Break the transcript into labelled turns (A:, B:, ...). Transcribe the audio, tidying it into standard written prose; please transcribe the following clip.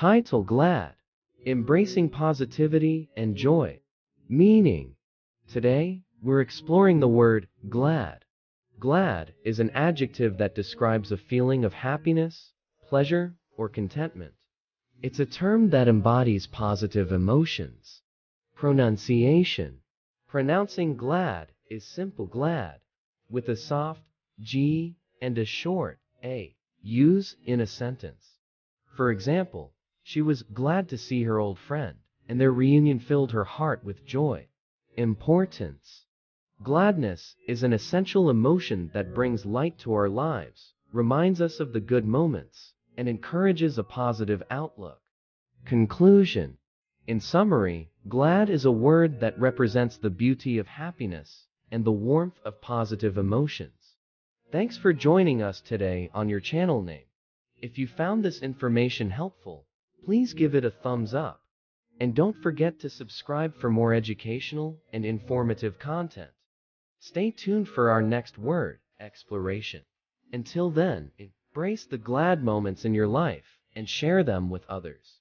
A: Title: ɡlæd, embracing positivity and joy. Meaning: today, we're exploring the word ɡlæd. ɡlæd is an adjective that describes a feeling of happiness, pleasure, or contentment. It's a term that embodies positive emotions. Pronunciation: pronouncing ɡlæd is simple ɡlæd, with a soft G and a short A. Use in a sentence. For example, she was glad to see her old friend, and their reunion filled her heart with joy. Importance: gladness is an essential emotion that brings light to our lives, reminds us of the good moments, and encourages a positive outlook. Conclusion: in summary, ɡlæd is a word that represents the beauty of happiness and the warmth of positive emotions. Thanks for joining us today on your channel name. If you found this information helpful, please give it a thumbs up. And don't forget to subscribe for more educational and informative content. Stay tuned for our next word exploration. Until then, embrace the ɡlæd moments in your life and share them with others.